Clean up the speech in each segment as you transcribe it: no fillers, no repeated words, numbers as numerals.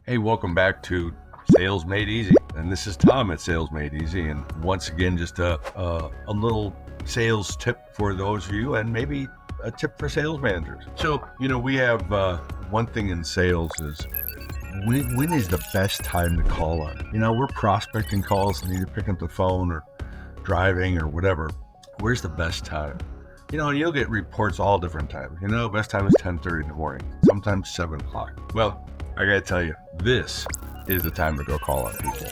Hey, welcome back to Sales Made Easy. And this is Tom at Sales Made Easy. And once again, just a little sales tip for those of you, and maybe a tip for sales managers. So, we have one thing in sales is when is the best time to call on? We're prospecting calls and either picking up the phone or driving or whatever. Where's the best time? And you'll get reports all different times. Best time is 10:30 in the morning, sometimes 7 o'clock. Well, I gotta tell you, this is the time to go call on people.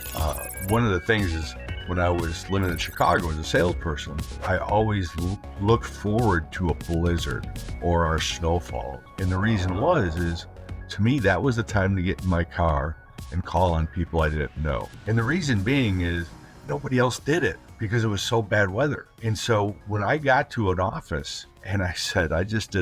One of the things is when I was living in Chicago as a salesperson, I always looked forward to a blizzard or a snowfall. And the reason is to me, that was the time to get in my car and call on people I didn't know. And the reason being is nobody else did it because it was so bad weather. And so when I got to an office and I said, I just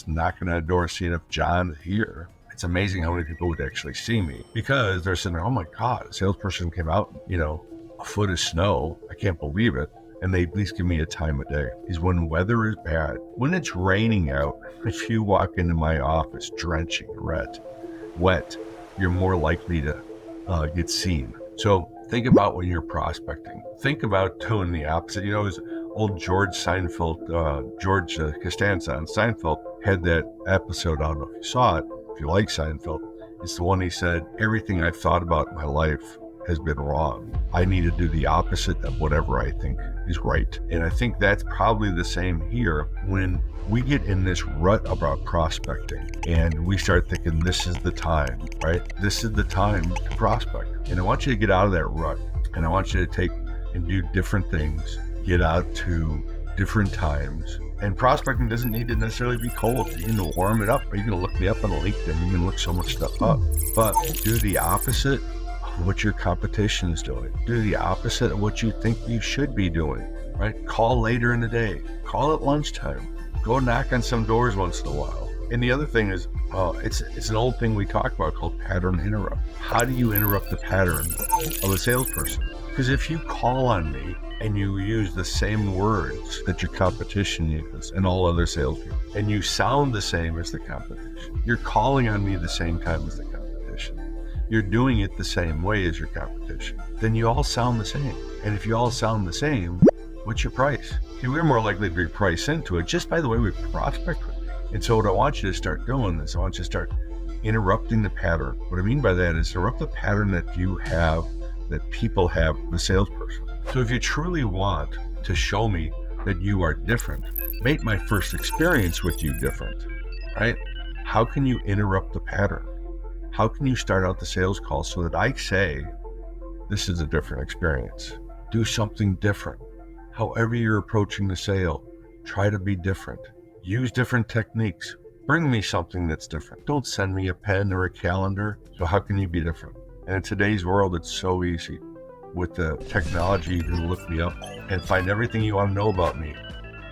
knocked on that door, seeing if John is here. It's amazing how many people would actually see me because they're sitting there, oh my God, a salesperson came out, a foot of snow. I can't believe it. And they at least give me a time of day. Is when weather is bad. When it's raining out, if you walk into my office drenching wet, you're more likely to get seen. So think about when you're prospecting. Think about doing the opposite. As old George Costanza on Seinfeld had that episode, I don't know if you saw it. If you like Seinfeld, it's the one he said, everything I've thought about in my life has been wrong. I need to do the opposite of whatever I think is right. And I think that's probably the same here when we get in this rut about prospecting and we start thinking this is the time, right? This is the time to prospect. And I want you to get out of that rut and I want you to take and do different things, get out to different times. And prospecting doesn't need to necessarily be cold. You can warm it up, or you can look me up on LinkedIn. You can look so much stuff up. But do the opposite of what your competition is doing. Do the opposite of what you think you should be doing, right? Call later in the day. Call at lunchtime. Go knock on some doors once in a while. And the other thing is, it's an old thing we talk about called pattern interrupt. How do you interrupt the pattern of a salesperson? Because if you call on me and you use the same words that your competition uses and all other salespeople, and you sound the same as the competition, you're calling on me the same time as the competition, you're doing it the same way as your competition, then you all sound the same. And if you all sound the same, what's your price? See, we're more likely to be priced into it just by the way we prospect with me. And so what I want you to start doing is I want you to start interrupting the pattern. What I mean by that is interrupt the pattern that you have, that people have with a salesperson. So if you truly want to show me that you are different, make my first experience with you different, right? How can you interrupt the pattern? How can you start out the sales call so that I say, this is a different experience. Do something different. However you're approaching the sale, try to be different. Use different techniques. Bring me something that's different. Don't send me a pen or a calendar. So how can you be different? And in today's world, it's so easy. With the technology, you can look me up and find everything you want to know about me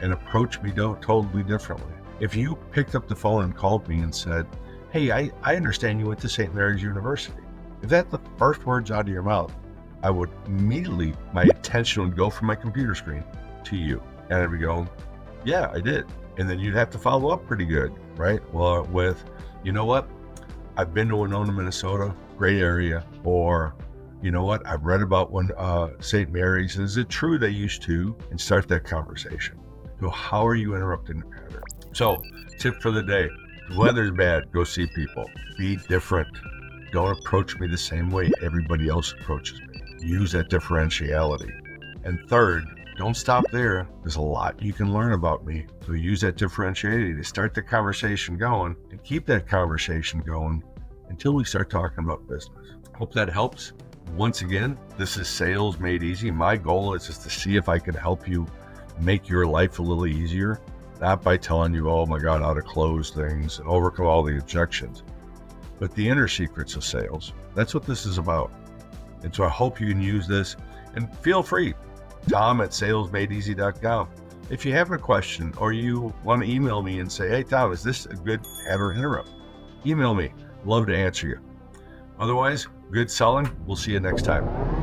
and approach me totally differently. If you picked up the phone and called me and said, hey, I understand you went to St. Mary's University. If that's the first words out of your mouth, I would immediately, my attention would go from my computer screen to you. And I'd be going, yeah, I did. And then you'd have to follow up pretty good, right? Well, with, you know what? I've been to Winona, Minnesota, great area. Or, you know what? I've read about when St. Mary's. Is it true they used to? And start that conversation. So how are you interrupting the pattern? So tip for the day, the weather's bad, go see people. Be different. Don't approach me the same way everybody else approaches me. Use that differentiality. And third, don't stop there. There's a lot you can learn about me. So use that differentiality to start the conversation going and keep that conversation going until we start talking about business. Hope that helps. Once again, this is Sales Made Easy. My goal is just to see if I can help you make your life a little easier, not by telling you, oh my God, how to close things and overcome all the objections, but the inner secrets of sales. That's what this is about. And so I hope you can use this, and feel free, Tom at salesmadeeasy.com. If you have a question or you want to email me and say, hey Tom, is this a good pattern interrupt? Email me. Love to answer you. Otherwise, good selling. We'll see you next time.